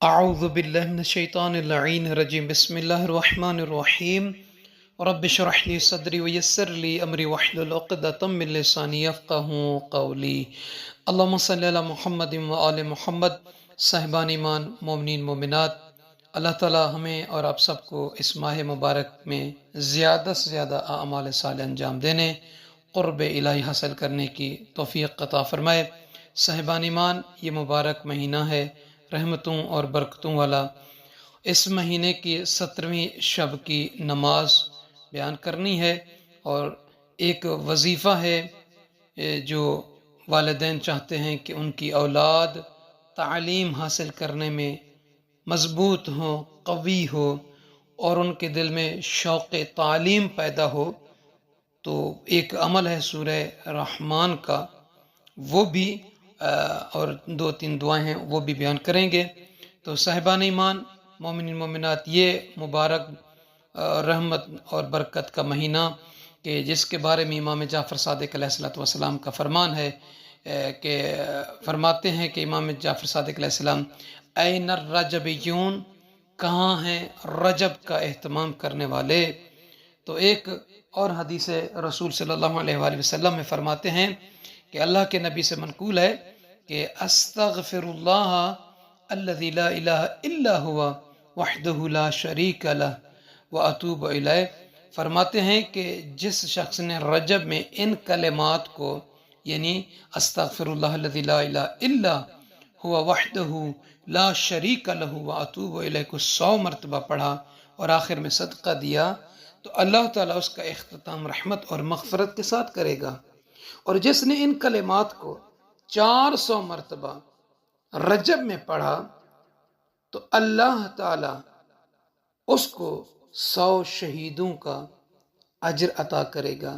اعوذ باللہ من الشیطان اللعین الرجیم بسم اللہ الرحمن الرحیم رب اشرح لی صدری ویسر لی امری واحلل عقدۃ من لسانی یفقہوا قولی اللہم صلی علی محمد وآل محمد۔ صاحبان ایمان، مومنین مومنات، اللہ تعالی ہمیں اور آپ سب کو اس ماہ مبارک میں زیادہ سے زیادہ اعمال صالح انجام دینے، قرب الہی حاصل کرنے کی توفیق عطا فرمائے۔ صاحبان ایمان، یہ مبارک مہینہ ہے رحمتوں اور برکتوں والا۔ اس مہینے کی 17ویں شب کی نماز بیان کرنی ہے، اور ایک وظیفہ ہے جو والدین چاہتے ہیں کہ ان کی اولاد تعلیم حاصل کرنے میں مضبوط ہو، قوی ہو، اور ان کے دل میں شوق تعلیم پیدا ہو۔ تو ایک عمل ہے سورہ رحمان کا، وہ بھی اور 2-3 دعائیں ہیں وہ بھی بیان کریں گے۔ تو صاحبان ایمان، مومنین مومنات، یہ مبارک رحمت اور برکت کا مہینہ کہ جس کے بارے میں امام جعفر صادق علیہ السلام کا فرمان ہے کہ فرماتے ہیں کہ امام جعفر صادق علیہ السلام، این الرجبیون، کہاں ہیں رجب کا اہتمام کرنے والے؟ تو ایک اور حدیث رسول صلی اللہ علیہ وآلہ وسلم میں فرماتے ہیں کہ اللہ کے نبی سے منقول ہے کہ استغفر اللہ الذی لا الہ الا ہوا وحدہ لا شریک لہ واتوب الیہ۔ فرماتے ہیں کہ جس شخص نے رجب میں ان کلمات کو، یعنی استغفر اللہ الذی لا الہ الا ہوا وحدہ لا شریک لہ واتوب الیہ کو 100 مرتبہ پڑھا اور آخر میں صدقہ دیا، تو اللہ تعالیٰ اس کا اختتام رحمت اور مغفرت کے ساتھ کرے گا۔ اور جس نے ان کلمات کو 400 مرتبہ رجب میں پڑھا تو اللہ تعالیٰ اس کو 100 شہیدوں کا اجر عطا کرے گا۔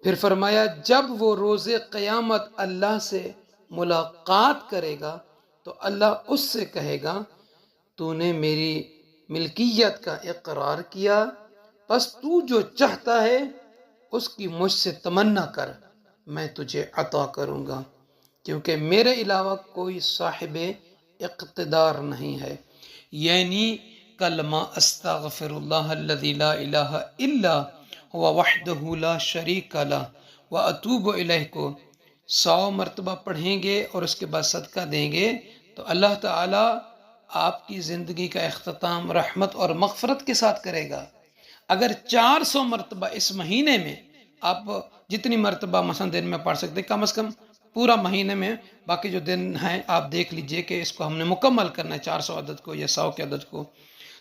پھر فرمایا جب وہ روز قیامت اللہ سے ملاقات کرے گا تو اللہ اس سے کہے گا، تو نے میری ملکیت کا اقرار کیا، بس تو جو چاہتا ہے اس کی مجھ سے تمنا کر، میں تجھے عطا کروں گا، کیونکہ میرے علاوہ کوئی صاحب اقتدار نہیں ہے۔ یعنی کلمہ استغفر اللہ الذی لا الہ الا ہوا وحدہ لا شریک لہ واتوب الیہ کو 100 مرتبہ پڑھیں گے اور اس کے بعد صدقہ دیں گے تو اللہ تعالیٰ آپ کی زندگی کا اختتام رحمت اور مغفرت کے ساتھ کرے گا۔ اگر 400 مرتبہ اس مہینے میں آپ جتنی مرتبہ مثلا دن میں پڑھ سکتے، کم از کم پورا مہینے میں باقی جو دن ہیں آپ دیکھ لیجئے کہ اس کو ہم نے مکمل کرنا ہے 400 عدد کو یا 100 کے عدد کو،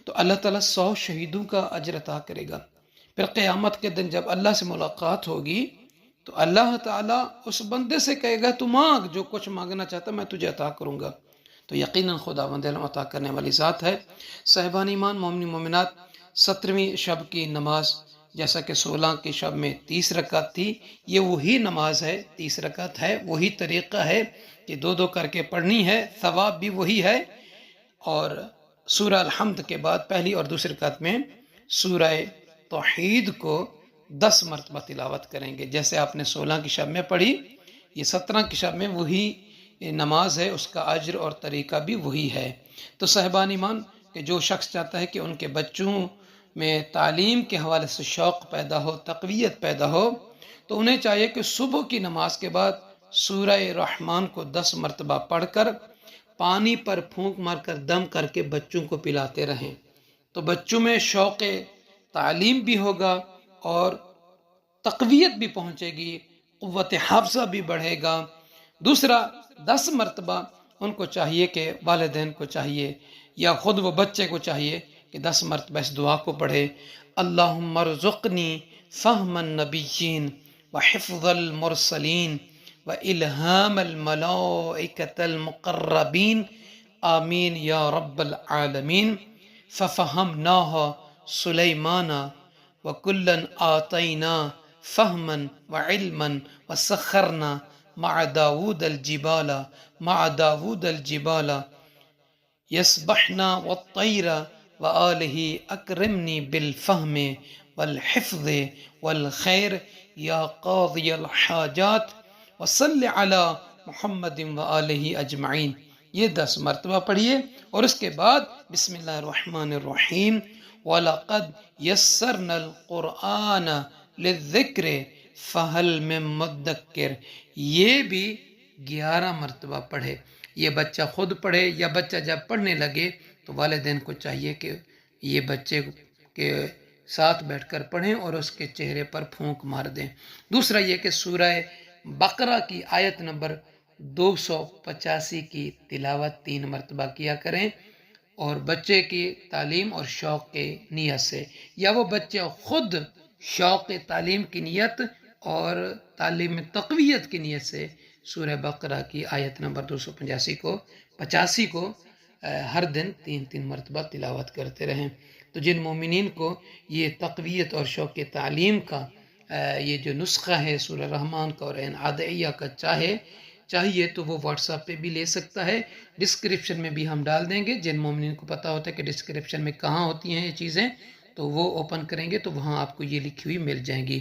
تو اللہ تعالیٰ 100 شہیدوں کا اجر عطا کرے گا۔ پھر قیامت کے دن جب اللہ سے ملاقات ہوگی تو اللہ تعالیٰ اس بندے سے کہے گا، تو مانگ، جو کچھ مانگنا چاہتا میں تجھے عطا کروں گا۔ تو یقیناً خداوند علم عطا کرنے والی ذات ہے۔ صاحبان ایمان، مومنین مومنات، 17ویں شب کی نماز، جیسا کہ 16 کی شب میں 30 رکعت تھی، یہ وہی نماز ہے، 30 رکعت ہے، وہی طریقہ ہے کہ 2 کر کے پڑھنی ہے، ثواب بھی وہی ہے۔ اور سورہ الحمد کے بعد پہلی اور دوسری رکعت میں سورہ توحید کو 10 مرتبہ تلاوت کریں گے، جیسے آپ نے 16 کی شب میں پڑھی، یہ 17 کی شب میں وہی نماز ہے، اس کا اجر اور طریقہ بھی وہی ہے۔ تو صاحبان ایمان، کہ جو شخص چاہتا ہے کہ ان کے بچوں میں تعلیم کے حوالے سے شوق پیدا ہو، تقویت پیدا ہو، تو انہیں چاہیے کہ صبح کی نماز کے بعد سورہ رحمان کو 10 مرتبہ پڑھ کر پانی پر پھونک مار کر دم کر کے بچوں کو پلاتے رہیں، تو بچوں میں شوق تعلیم بھی ہوگا اور تقویت بھی پہنچے گی، قوت حافظہ بھی بڑھے گا۔ دوسرا، 10 مرتبہ ان کو چاہیے کہ والدین کو چاہیے یا خود وہ بچے کو چاہیے کہ 10 مرتبہ اس دعا کو پڑھے، اللہم ارزقنی فہم النبیین وحفظ المرسلین والہام الملائکۃ المقربین آمین یا رب العالمین۔ ففہمناہا سلیمان وکلا آتینا فہما وعلما وسخرنا مع داود الجبال یسبحنا والطیر وآلہ اکرمنی بالفہم والحفظ والخیر یا قاضی الحاجات وصل علی محمد وآلہ اجمعین۔ یہ 10 مرتبہ پڑھیے، اور اس کے بعد بسم اللہ الرحمن الرحیم وَلَقَدْ يَسَّرْنَا الْقُرْآنَ لِلذِّكْرِ فَهَلْ مِن مُدَّكِّرٍ، یہ بھی 11 مرتبہ پڑھے۔ یہ بچہ خود پڑھے یا بچہ جب پڑھنے لگے تو والدین کو چاہیے کہ یہ بچے کے ساتھ بیٹھ کر پڑھیں اور اس کے چہرے پر پھونک مار دیں۔ دوسرا یہ کہ سورہ بقرہ کی آیت نمبر 285 کی تلاوت 3 مرتبہ کیا کریں، اور بچے کی تعلیم اور شوق کے نیت سے، یا وہ بچے خود شوق تعلیم کی نیت اور تعلیم تقویت کی نیت سے سورہ بقرہ کی آیت نمبر 285 کو ہر دن 3 مرتبہ تلاوت کرتے رہیں۔ تو جن مومنین کو یہ تقویت اور شوق تعلیم کا یہ جو نسخہ ہے سورہ رحمان کا اور عین عادیہ کا چاہیے تو وہ واٹس ایپ پہ بھی لے سکتا ہے، ڈسکرپشن میں بھی ہم ڈال دیں گے۔ جن مومنین کو پتہ ہوتا ہے کہ ڈسکرپشن میں کہاں ہوتی ہیں یہ چیزیں تو وہ اوپن کریں گے تو وہاں آپ کو یہ لکھی ہوئی مل جائیں گی۔